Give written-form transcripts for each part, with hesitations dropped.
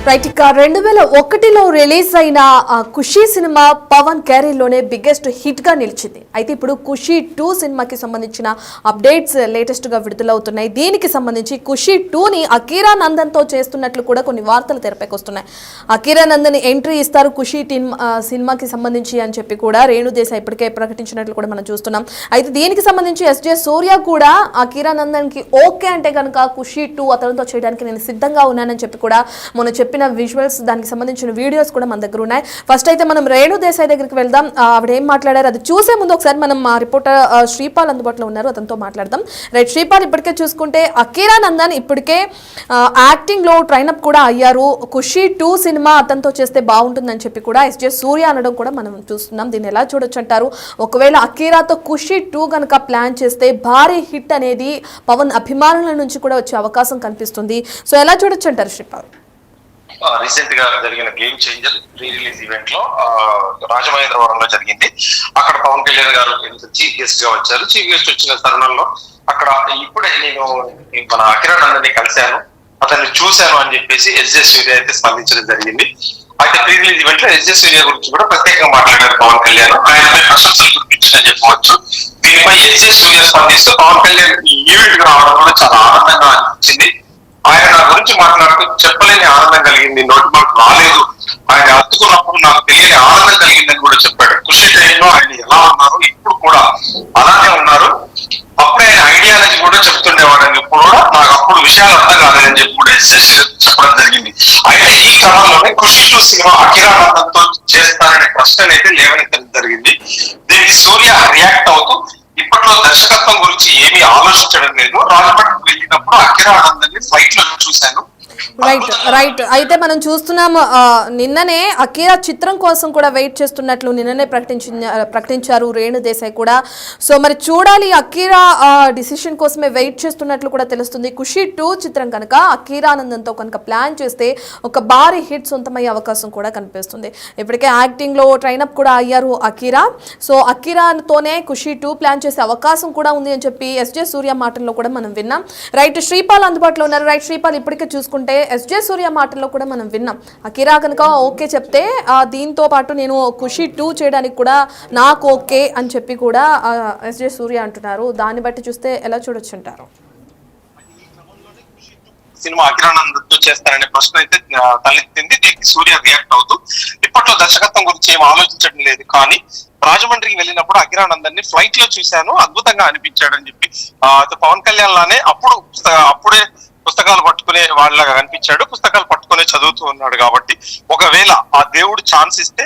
Right ఇక 2001లో release అయిన ఖుషీ cinema Pawan క్యారీర్లోనే biggest hit గా నిలిచింది. అయితే ఇప్పుడు ఖుషీ 2 సినిమాకి సంబంధించిన అప్డేట్స్ లేటెస్ట్ గా విడుదలవుతున్నాయి. దీనికి సంబంధించి ఖుషీ 2ని అకీరా నందన్ తో చేస్తున్నట్లు కూడా కొన్ని వార్తలు తెరపైకి వస్తున్నాయి. అకీరా నందన్ ఎంట్రీ ఇస్తారు ఖుషీ సినిమాకి సంబంధించి అని చెప్పి కూడా రేణు దేశాయ్ ఇప్పటికే ప్రకటించినట్లు కూడా మనం చూస్తున్నాం. అయితే దీనికి సంబంధించి ఎస్జే సూర్య కూడా అకీరా నందన్ కి ఓకే అంటే కనుక ఖుషీ 2 అతనితో చేయడానికి నేను సిద్ధంగా ఉన్నానని చెప్పి కూడా మనం చెప్పిన విజువల్స్ దానికి సంబంధించిన వీడియోస్ కూడా మన దగ్గర ఉన్నాయి. ఫస్ట్ అయితే మనం రేణు దేశాయ్ దగ్గరికి వెళ్దాం. ఆవిడ ఏం మాట్లాడారు అది చూసే ముందు ఒకసారి మనం మా రిపోర్టర్ శ్రీపాల్ అందుబాటులో ఉన్నారు, అతనితో మాట్లాడదాం. రైట్ శ్రీపాల్, ఇప్పటికే చూసుకుంటే అకీరా నందన్ ఇప్పటికే యాక్టింగ్ లో ట్రైనప్ కూడా అయ్యారు. ఖుషీ 2 సినిమా అతనితో చేస్తే బాగుంటుందని చెప్పి కూడా ఎస్జే సూర్య అనడం కూడా మనం చూస్తున్నాం. దీన్ని ఎలా చూడొచ్చు అంటారు? ఒకవేళ అకీరాతో ఖుషీ 2 కనుక ప్లాన్ చేస్తే భారీ హిట్ అనేది పవన్ అభిమానుల నుంచి కూడా వచ్చే అవకాశం కనిపిస్తుంది. సో ఎలా చూడొచ్చు అంటారు శ్రీపాల్? రీసెంట్ గా జరిగిన game changer pre release event లో రాజమహేంద్రవరంలో జరిగింది. అక్కడ పవన్ కళ్యాణ్ గారు చీఫ్ గెస్ట్ గా వచ్చారు. చీఫ్ గెస్ట్ వచ్చిన తరుణంలో అక్కడ ఇప్పుడే నేను మన అకీరా నందన్ ని కలిశాను, అతన్ని చూశాను అని చెప్పేసి ఎస్జే సూర్య అయితే స్పందించడం జరిగింది. అయితే ప్రీ రిలీజ్ ఈవెంట్ లో ఎస్జే సూర్య గురించి కూడా ప్రత్యేకంగా మాట్లాడారు పవన్ కళ్యాణ్. ఆయన ప్రశంసలు గుర్తించారని చెప్పవచ్చు. దీనిపై ఎస్జే సూర్య స్పందిస్తూ పవన్ కళ్యాణ్ ఈవెంట్ కు రావడం కూడా చాలా ఆనందంగా అనిపించింది. ఆయన నా గురించి మాట్లాడుతూ చెప్పలేని ఆనందం కలిగింది, నోటి మాట రాలేదు, ఆయన అత్తుకున్నప్పుడు నాకు తెలియని ఆనందం కలిగిందని కూడా చెప్పాడు. ఖుషీ టైంలో ఆయన ఎలా ఉన్నారు ఇప్పుడు కూడా అలానే ఉన్నారు, అప్పుడే ఆయన ఐడియాలజీ కూడా చెప్తుండేవాడని ఇప్పుడు కూడా నాకు అప్పుడు విషయాలు అర్థం కాలేదని చెప్పి కూడా చెప్పడం జరిగింది. అయితే ఈ క్రమంలోనే ఖుషీ 2 సినిమా అకీరా నందన్ తో చేస్తారనే ప్రశ్న అయితే లేవనెత్తడం జరిగింది. దీనికి సూర్య రియాక్ట్ అవుతూ ఇప్పట్లో దర్శకత్వం గురించి ఏమీ ఆలోచించడం లేదు, రాజమండ్రికి వెళ్ళినప్పుడు అకీరా నందన్ ని ఫ్లైట్ లో చూశాను. రైట్ అయితే మనం చూస్తున్నాం నిన్ననే అకీరా చిత్రం కోసం కూడా వెయిట్ చేస్తున్నట్లు నిన్ననే ప్రకటించారు రేణు దేశాయ్ కూడా. సో మరి చూడాలి, అకీరా డిసిషన్ కోసమే వెయిట్ చేస్తున్నట్లు కూడా తెలుస్తుంది. ఖుషీ 2 చిత్రం కనుక అకీరా నందన్తో కనుక ప్లాన్ చేస్తే ఒక భారీ హిట్ సొంతమయ్యే అవకాశం కూడా కనిపిస్తుంది. ఇప్పటికే యాక్టింగ్ లో ట్రైనప్ కూడా అయ్యారు అకీరా. సో అకీరాతోనే ఖుషీ 2 ప్లాన్ చేసే అవకాశం కూడా ఉంది అని చెప్పి ఎస్జే సూర్య మాటల్లో కూడా మనం విన్నాం. రైట్ శ్రీపాల్ అందుబాటులో ఉన్నారు. రైట్ శ్రీపాల్, ఇప్పటికే చూసుకుంటే ఎస్జే సూర్య మాటల్లో కూడా మనం విన్నాం అకీరా కనుక ఓకే చెప్తే దీంతో పాటు నేను ఖుషీ 2 చేయడానికి కూడా నాకు ఓకే అని చెప్పి కూడా ఎస్జే సూర్య అంటున్నారు. దాన్ని బట్టి చూస్తే ఎలా చూడొచ్చు అంటారు? సినిమా అకీరా నందన్ తో చేస్తారనే ప్రశ్న అయితే తలెత్తింది. దీనికి సూర్య రియాక్ట్ అవుతూ ఇప్పట్లో దర్శకత్వం గురించి ఏం ఆలోచించడం లేదు, కానీ రాజమండ్రికి వెళ్ళినప్పుడు అకీరా నందన్ ని ఫ్లైట్ లో చూశాను, అద్భుతంగా అనిపించాడు అని చెప్పి పవన్ కళ్యాణ్ లానే అప్పుడే పుస్తకాలు పట్టుకునే వాళ్ళగా కనిపించాడు, పుస్తకాలు పట్టుకునే చదువుతూ ఉన్నాడు. కాబట్టి ఒకవేళ ఆ దేవుడు ఛాన్స్ ఇస్తే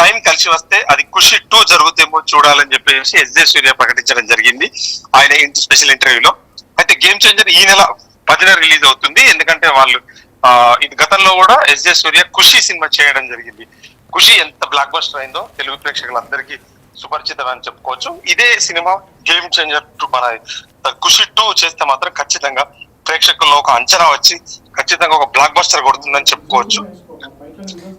టైం కలిసి వస్తే అది ఖుషీ 2 జరుగుతేమో చూడాలని చెప్పేసి ఎస్జే సూర్య ప్రకటించడం జరిగింది ఆయన స్పెషల్ ఇంటర్వ్యూలో. అయితే గేమ్ చేంజర్ ఈ నెల 10న రిలీజ్ అవుతుంది. ఎందుకంటే వాళ్ళు ఇది గతంలో కూడా ఎస్జే సూర్య ఖుషీ సినిమా చేయడం జరిగింది. ఖుషి ఎంత బ్లాక్ బస్టర్ అయిందో తెలుగు ప్రేక్షకులందరికీ సుపరిచితం అని చెప్పుకోవచ్చు. ఇదే సినిమా గేమ్ చేంజర్ మన ఖుషీ 2 చేస్తే మాత్రం ఖచ్చితంగా ప్రేక్షకుల్లో ఒక అంచనా వచ్చి ఖచ్చితంగా ఒక బ్లాక్ బస్టర్ కొడుతుందని చెప్పుకోవచ్చు.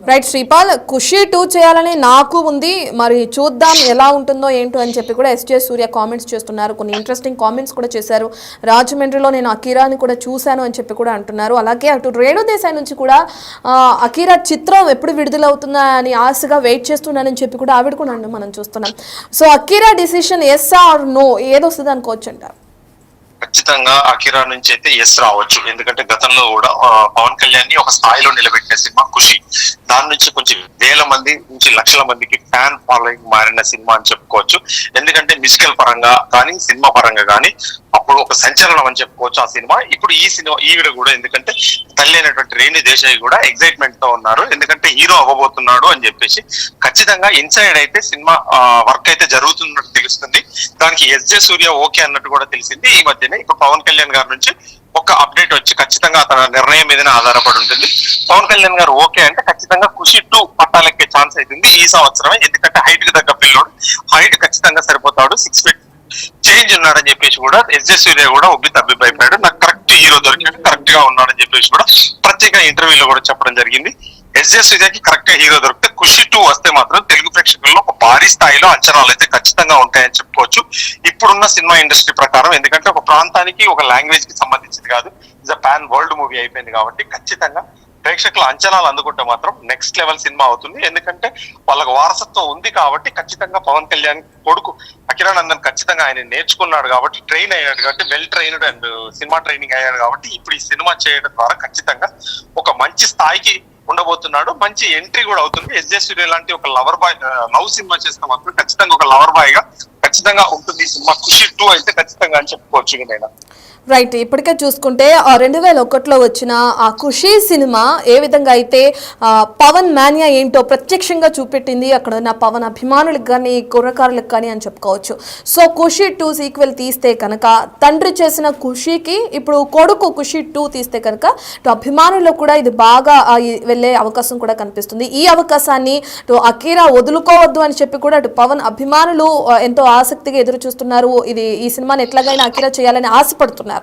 రైట్ శ్రీపాల్, ఖుషీ 2 చేయాలని నాకు ఉంది, మరి చూద్దాం ఎలా ఉంటుందో ఏంటో అని చెప్పి కూడా ఎస్జే సూర్య కామెంట్స్ చేస్తున్నారు. కొన్ని ఇంట్రెస్టింగ్ కామెంట్స్ కూడా చేశారు. రాజమండ్రిలో నేను అకీరాని కూడా చూశాను అని చెప్పి కూడా అంటున్నారు. అలాగే అటు రేణు దేశాయ్ నుంచి కూడా అకీరా చిత్రం ఎప్పుడు విడుదలవుతుందా అని ఆశగా వెయిట్ చేస్తున్నానని చెప్పి కూడా ఆవిడ కూడా మనం చూస్తున్నాం. So Akira decision yes or no ఏదొస్తుంది అనుకోవచ్చు అంటారు? ఖచ్చితంగా అకీరా నుంచి అయితే ఎస్ రావచ్చు. ఎందుకంటే గతంలో కూడా పవన్ కళ్యాణ్ ని ఒక స్థాయిలో నిలబెట్టిన సినిమా ఖుషి. దాని నుంచి కొంచెం వేల మంది నుంచి లక్షల మందికి ఫ్యాన్ ఫాలోయింగ్ మారిన సినిమా అని చెప్పుకోవచ్చు. ఎందుకంటే మ్యూజికల్ పరంగా కానీ సినిమా పరంగా కానీ అప్పుడు ఒక సంచలనం అని చెప్పుకోవచ్చు ఆ సినిమా. ఇప్పుడు ఈ సినిమా ఈవిడ కూడా ఎందుకంటే తల్లి అయినటువంటి రేణు దేశాయ్ కూడా ఎక్సైట్మెంట్ తో ఉన్నారు, ఎందుకంటే హీరో అవ్వబోతున్నాడు అని చెప్పేసి. ఖచ్చితంగా ఇన్సైడ్ అయితే సినిమా వర్క్ అయితే జరుగుతున్నట్టు తెలుస్తుంది. దానికి ఎస్జే సూర్య ఓకే అన్నట్టు కూడా తెలిసింది. ఈ మధ్యనే ఇప్పుడు పవన్ కళ్యాణ్ గారి నుంచి ఒక అప్డేట్ వచ్చి ఖచ్చితంగా తన నిర్ణయం మీదనే ఆధారపడి ఉంటుంది. పవన్ కళ్యాణ్ గారు ఓకే అంటే ఖచ్చితంగా ఖుషీ 2 పట్టాలెక్కే ఛాన్స్ అవుతుంది ఈ సంవత్సరమే. ఎందుకంటే హైట్ కి తగ్గ పిల్లోడు, హైట్ ఖచ్చితంగా సరిపోతాడు, 6 feet చేంజ్ ఉన్నాడని చెప్పేసి కూడా ఎస్జే సూర్య కూడా ఉబ్బి తబ్బిపోయిపోయాడు. నాకు కరెక్ట్ హీరో దొరికాడు, కరెక్ట్ గా ఉన్నాడని చెప్పేసి కూడా ప్రత్యేక ఇంటర్వ్యూలో కూడా చెప్పడం జరిగింది. ఎస్జే సూర్యకి కరెక్ట్ గా హీరో దొరికితే ఖుషీ 2 వస్తే మాత్రం తెలుగు ప్రేక్షకుల్లో ఒక భారీ స్థాయిలో అంచనాలు అయితే ఖచ్చితంగా ఉంటాయని చెప్పుకోవచ్చు ఇప్పుడున్న సినిమా ఇండస్ట్రీ ప్రకారం. ఎందుకంటే ఒక ప్రాంతానికి ఒక లాంగ్వేజ్ కి సంబంధించింది కాదు, it's a pan world movie అయిపోయింది కాబట్టి ఖచ్చితంగా ప్రేక్షకుల అంచనాలు అందుకుంటే మాత్రం నెక్స్ట్ లెవెల్ సినిమా అవుతుంది. ఎందుకంటే వాళ్ళకి వారసత్వం ఉంది కాబట్టి ఖచ్చితంగా పవన్ కళ్యాణ్ కొడుకు అకిరానందన్ ఖచ్చితంగా ఆయన నేర్చుకున్నాడు కాబట్టి, ట్రైన్ అయ్యాడు కాబట్టి, well trained and cinema training అయ్యాడు కాబట్టి ఇప్పుడు ఈ సినిమా చేయడం ద్వారా ఖచ్చితంగా ఒక మంచి స్థాయికి ఉండబోతున్నాడు. మంచి ఎంట్రీ కూడా అవుతుంది. ఎస్జే సూర్య లాంటి ఒక లవర్ బాయ్ లవ్ సినిమా చేస్తే మాత్రం ఖచ్చితంగా ఒక లవర్ బాయ్ గా ఖచ్చితంగా ఉంటుంది ఈ సినిమా. ఖుషి 2 అయితే ఖచ్చితంగా అని చెప్పుకోవచ్చు నేను. రైట్, ఇప్పటికే చూసుకుంటే 2001లో వచ్చిన ఆ ఖుషీ సినిమా ఏ విధంగా అయితే పవన్ మాన్యా ఏంటో ప్రత్యక్షంగా చూపెట్టింది అక్కడ ఉన్న పవన్ అభిమానులకు కానీ కుర్రకారులకు కానీ అని చెప్పుకోవచ్చు. సో ఖుషి 2 సీక్వెల్ తీస్తే కనుక తండ్రి చేసిన ఖుషీకి ఇప్పుడు కొడుకు ఖుషి 2 తీస్తే కనుక అభిమానుల్లో కూడా ఇది బాగా వెళ్ళే అవకాశం కూడా కనిపిస్తుంది. ఈ అవకాశాన్ని అకీరా వదులుకోవద్దు అని చెప్పి కూడా అటు పవన్ అభిమానులు ఎంతో ఆసక్తిగా ఎదురు చూస్తున్నారు. ఈ సినిమాని ఎట్లాగైనా అకీరా చేయాలని ఆశపడుతున్నారు.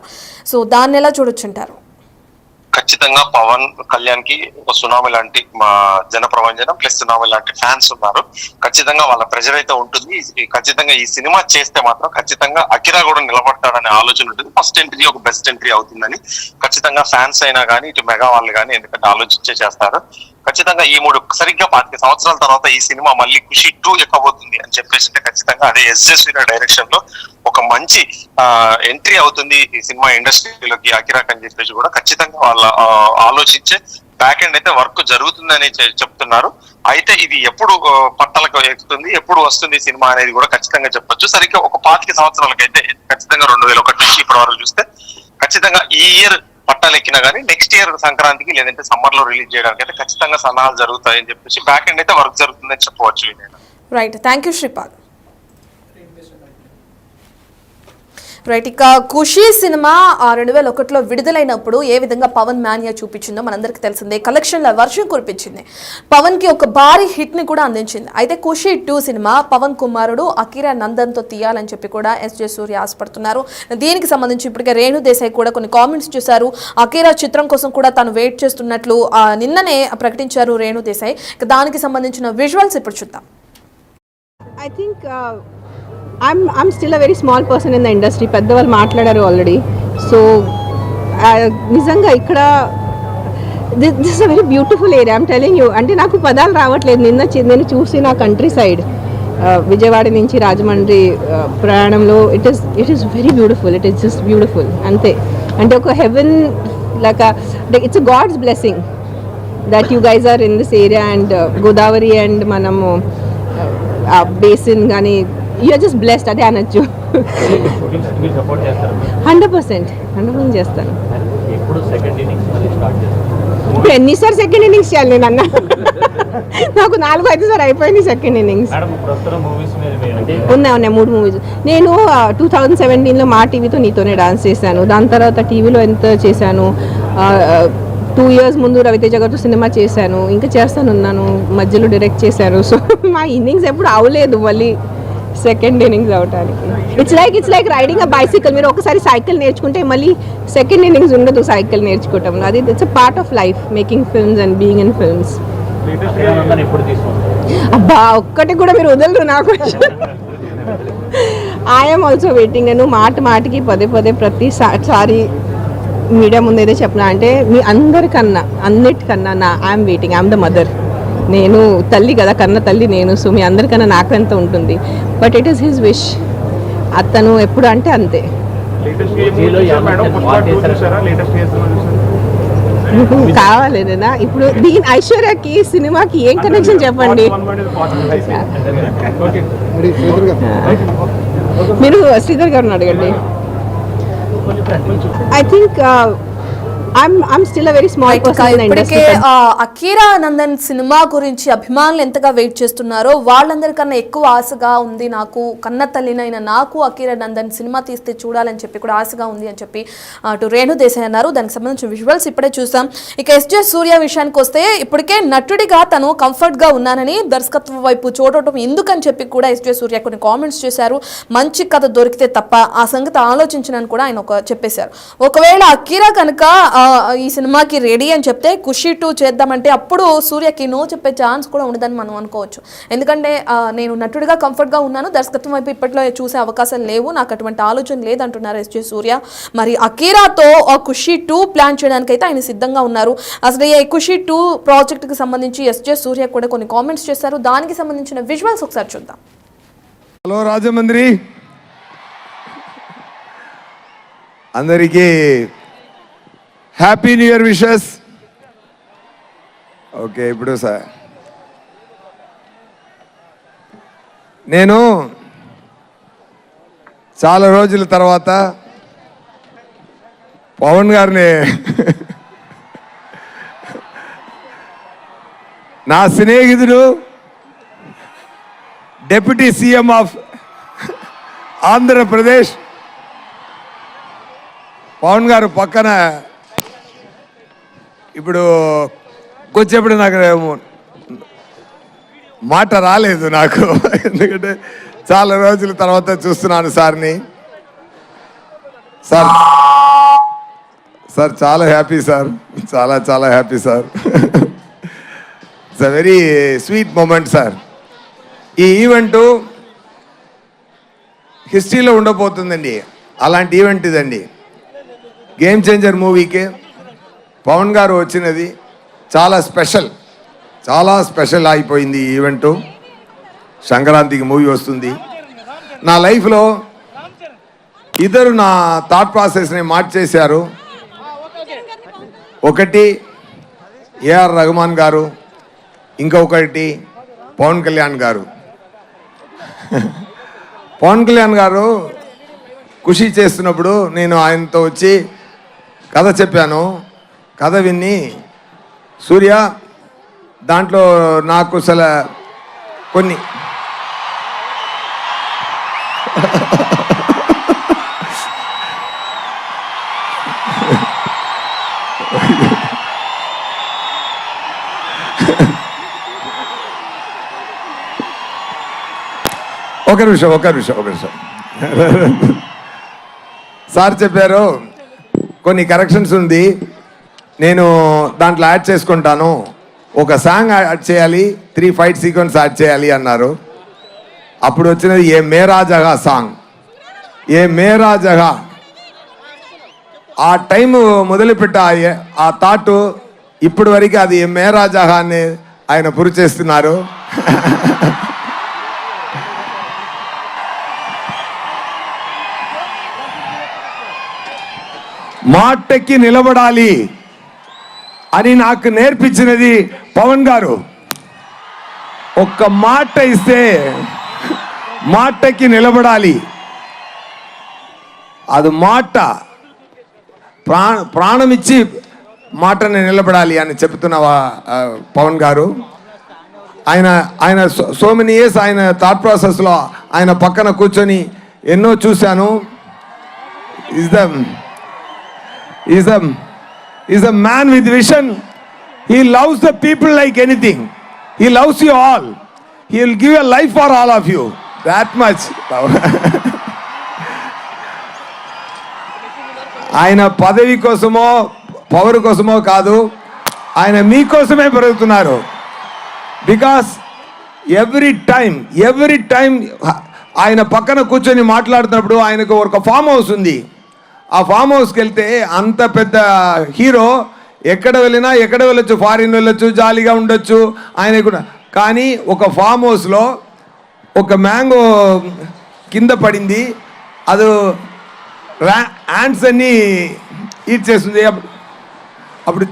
సో దాన్ని ఎలా చూడొచ్చుంటారు? ఖచ్చితంగా పవన్ కళ్యాణ్ కి ఒక సునామీ లాంటి మా జన ప్రపంచం ప్లస్ సునామీ లాంటి ఫ్యాన్స్ ఉన్నారు. ఖచ్చితంగా వాళ్ళ ప్రెజర్ అయితే ఉంటుంది. ఖచ్చితంగా ఈ సినిమా చేస్తే మాత్రం ఖచ్చితంగా అకిరా కూడా నిలబడతాడనే ఆలోచన ఉంటుంది. ఫస్ట్ ఎంట్రీ ఒక బెస్ట్ ఎంట్రీ అవుతుందని ఖచ్చితంగా ఫ్యాన్స్ అయినా కానీ ఇటు మెగా వాళ్ళు కానీ ఎందుకంటే ఆలోచించే చేస్తారు. ఖచ్చితంగా ఈ 3 సరిగ్గా 25 సంవత్సరాల తర్వాత ఈ సినిమా మళ్ళీ ఖుషి 2 ఎక్కబోతుంది అని చెప్పేసి ఖచ్చితంగా అదే ఎస్జే సూర్య డైరెక్షన్ లో ఒక మంచి ఎంట్రీ అవుతుంది ఈ సినిమా ఇండస్ట్రీలోకి అకిరాక్ అని చెప్పేసి కూడా ఖచ్చితంగా వాళ్ళ ఆలోచించే బ్యాక్ ఎండ్ అయితే వర్క్ జరుగుతుందని చెప్తున్నారు. అయితే ఇది ఎప్పుడు పట్టాలకు ఎక్కుతుంది, ఎప్పుడు వస్తుంది సినిమా అనేది కూడా ఖచ్చితంగా చెప్పొచ్చు. సరిగ్గా ఒక 25 సంవత్సరాలకైతే ఖచ్చితంగా 2001 నుంచి ఇప్పటి వరకు చూస్తే ఖచ్చితంగా ఈ ఇయర్ పట్టాలు ఎక్కినా కానీ నెక్స్ట్ ఇయర్ సంక్రాంతికి లేదంటే సమ్మర్ లో రిలీజ్ చేయడానికి అయితే ఖచ్చితంగా సన్నాహాలు జరుగుతాయని చెప్పేసి బ్యాక్ ఎండ్ అయితే వర్క్ జరుగుతుందని చెప్పవచ్చు. Right, thank you Sripal. Right, ఇక ఖుషీ సినిమా 2001లో విడుదలైనప్పుడు ఏ విధంగా పవన్ మాన్యా చూపించిందో మనందరికీ తెలిసిందే. కలెక్షన్ల వర్షం కురిపించింది, పవన్కి ఒక భారీ హిట్ని కూడా అందించింది. అయితే ఖుషీ 2 సినిమా పవన్ కుమారుడు అకిరా నందన్తో తీయాలని చెప్పి కూడా ఎస్జే సూర్య ఆశపడుతున్నారు. దీనికి సంబంధించి ఇప్పటికే రేణు దేశాయ్ కూడా కొన్ని కామెంట్స్ చూశారు. అకిరా చిత్రం కోసం కూడా తాను వెయిట్ చేస్తున్నట్లు నిన్ననే ప్రకటించారు రేణు దేశాయ్. దానికి సంబంధించిన విజువల్స్ ఇప్పుడు చూద్దాం. I think I'm still a very small person in the industry. పెద్దవాళ్ళు మాట్లాడారు ఆల్రెడీ. సో నిజంగా ఇక్కడ this is a very beautiful area. I'm telling you, అంటే నాకు పదాలు రావట్లేదు. నేను చూసిన కంట్రీ సైడ్ విజయవాడ నుంచి రాజమండ్రి ప్రయాణంలో it is very beautiful. It is just beautiful అంతే. అంటే ఒక heaven like it's a God's blessing that you guys are in this area. And Godavari and మనము బేసిన్ కానీ యూఆర్ జస్ట్ బ్లెస్డ్ అదే అనొచ్చు. 100% చేస్తాను. ఇప్పుడు ఎన్నిసార్లు సెకండ్ ఇన్నింగ్స్ చేయాలి నేను అన్న? నాకు 4-5 సార్లు అయిపోయింది సెకండ్ ఇన్నింగ్స్. ఉన్నాయి 3 మూవీస్. నేను 2017లో మా టీవీతో నీతోనే డాన్స్ చేశాను. దాని తర్వాత టీవీలో ఎంత చేశాను. 2 years ముందు రవితేజ గారితో సినిమా చేశాను, ఇంకా చేస్తానున్నాను, మధ్యలో డైరెక్ట్ చేశాను. సో మా ఇన్నింగ్స్ ఎప్పుడు అవలేదు మళ్ళీ సెకండ్ ఇన్నింగ్స్ అవటానికి. It's like riding a bicycle. మీరు ఒకసారి సైకిల్ నేర్చుకుంటే మళ్ళీ సెకండ్ ఇన్నింగ్స్ ఉండదు సైకిల్ నేర్చుకోవటంలో. అది it's a part of life, making films and being in films. అబ్బా ఒక్కటి కూడా మీరు వదలరు నాకు. I'm also waiting. నేను మాటికి పదే ప్రతిసారి మీడియా ముందు ఏదో చెప్పినా అంటే మీ అన్నిటికన్నా I'm waiting. I'm the mother. నేను తల్లి కదా, కన్న తల్లి నేను. సో మీ అందరికన్నా నాకు ఎంత ఉంటుంది. But it is his wish. అతను ఎప్పుడు అంటే అంతే. కావాలేనా ఇప్పుడు దీని ఐశ్వర్యకి సినిమాకి ఏం కనెక్షన్ చెప్పండి. మీరు శ్రీధర్ గారిని అడగండి. I think I'm still a very small person in the industry. Akira Nandan సినిమా గురించి అభిమానులు ఎంతగా వెయిట్ చేస్తున్నారో వాళ్ళందరికన్నా ఎక్కువ ఆశగా ఉంది నాకు. కన్న తల్లినైనా నాకు అకీరా నందన్ సినిమా తీస్తే చూడాలని చెప్పి కూడా ఆశగా ఉంది అని చెప్పి అటు రేణు దేశాయ్ అన్నారు. దానికి సంబంధించిన విజువల్స్ ఇప్పుడే చూసాం. ఇక ఎస్జే సూర్య విషయానికి వస్తే ఇప్పటికే నటుడిగా తను కంఫర్ట్గా ఉన్నానని దర్శకత్వం వైపు చూడటం ఎందుకని చెప్పి కూడా ఎస్జే సూర్య కొన్ని కామెంట్స్ చేశారు. మంచి కథ దొరికితే తప్ప ఆ సంగతి ఆలోచించనని కూడా ఆయన చెప్పేశారు. ఒకవేళ అకీరా కనుక ఈ సినిమాకి రెడీ అని చెప్తే ఖుషి 2 చేద్దామంటే అప్పుడు సూర్యకి నో చెప్పే ఛాన్స్ కూడా ఉండదని మనం అనుకోవచ్చు. ఎందుకంటే నేను నటుడిగా కంఫర్ట్గా ఉన్నాను, దర్శకత్వం వైపు ఇప్పట్లో చూసే అవకాశాలు లేవు, నాకు అటువంటి ఆలోచన లేదంటున్నారు ఎస్జే సూర్య. మరి అకీరాతో ఖుషి 2 ప్లాన్ చేయడానికి అయితే ఆయన సిద్ధంగా ఉన్నారు. అసలు ఈ ఖుషి 2 ప్రాజెక్ట్కి సంబంధించి ఎస్జే సూర్య కూడా కొన్ని కామెంట్స్ చేశారు. దానికి సంబంధించిన విజువల్స్ ఒకసారి చూద్దాం. హలో రాజమండ్రి, అందరికీ happy new year wishes. Okay, ఇప్పుడు సార్ నేను చాలా రోజుల తర్వాత పవన్ గారిని నా స్నేహితుడు deputy CM of Andhra Pradesh Pawan garu పక్కన ఇప్పుడు కొంచెప్పుడు నాకు మాట రాలేదు నాకు, ఎందుకంటే చాలా రోజుల తర్వాత చూస్తున్నాను సార్ని. సార్ సార్ చాలా హ్యాపీ సార్, చాలా చాలా happy sir. It's a very sweet moment sir. ఈ ఈవెంటు హిస్టరీలో ఉండబోతుందండి. అలాంటి ఈవెంట్ ఇదండి. గేమ్ చేంజర్ మూవీకి పవన్ గారు వచ్చినది చాలా స్పెషల్, చాలా స్పెషల్ అయిపోయింది ఈ ఈవెంటు. సంక్రాంతికి మూవీ వస్తుంది. నా లైఫ్లో ఇద్దరు నా థాట్ ప్రాసెస్ని మార్చేశారు. ఒకటి ఏఆర్ రెహమాన్ గారు, ఇంకొకటి పవన్ కళ్యాణ్ గారు. పవన్ కళ్యాణ్ గారు ఖుషి చేస్తున్నప్పుడు నేను ఆయనతో వచ్చి కథ చెప్పాను. కథ విని సూర్య దాంట్లో నాకు అసలు కొన్ని ఒక నిమిషం సార్ చెప్పారు కొన్ని కరెక్షన్స్ ఉంది, నేను దాంట్లో యాడ్ చేసుకుంటాను, ఒక సాంగ్ యాడ్ చేయాలి, 3 ఫైట్ సీక్వెన్స్ యాడ్ చేయాలి అన్నారు. అప్పుడు వచ్చినది ఏ మేరా జగా సాంగ్. ఏ మేరా జగా ఆ టైం మొదలుపెట్ట ఆ థాట్ ఇప్పటి వరకు అది ఏ మేరా జగా అని ఆయన పూర్తి చేస్తున్నారు. మాటకి నిలబడాలి అని నాకు నేర్పించినది పవన్ గారు. ఒక్క మాట ఇస్తే మాటకి నిలబడాలి. అది మాట ప్రాణం ఇచ్చి మాటని నిలబడాలి అని చెప్తున్న పవన్ గారు. ఆయన సో మెనీ ఇయర్స్ ఆయన థాట్ ప్రాసెస్లో ఆయన పక్కన కూర్చొని ఎన్నో చూశాను. is a man with vision. He loves the people like anything. He loves you all. He will give a life for all of you. That much. ఆయన పదవి కోసమో పవర్ కోసమో కాదు, ఆయన మీకోసమే పెరుగుతున్నారు. బికాస్ ఎవ్రీ టైం ఆయన పక్కన కూర్చొని మాట్లాడుతున్నప్పుడు ఆయనకు ఒక ఫామ్ హౌస్ ఉంది. ఆ ఫామ్ హౌస్కి వెళ్తే అంత పెద్ద హీరో ఎక్కడ వెళ్ళొచ్చు, ఫారిన్ వెళ్ళొచ్చు, జాలీగా ఉండొచ్చు ఆయన కూడా. కానీ ఒక ఫామ్ హౌస్లో ఒక మ్యాంగో కింద పడింది, అది యాంట్స్ అన్ని ఈట్ చేస్తుంది. అప్పుడు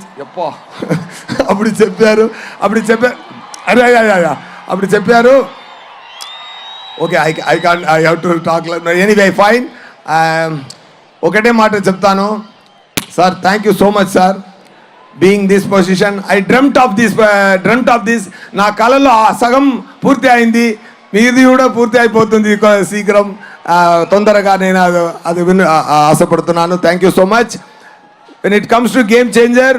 చెప్పారు okay, I have to talk anyway fine. ఒకటే మాట చెప్తాను sir, thank you so much sir being this position. I dreamt of this. నా కళలో ఆ సగం పూర్తి అయింది, మీది కూడా పూర్తి అయిపోతుంది శీఘ్రం, తొందరగా. నేను అది ఆశపడుతున్నాను. Thank you so much. When it comes to game changer,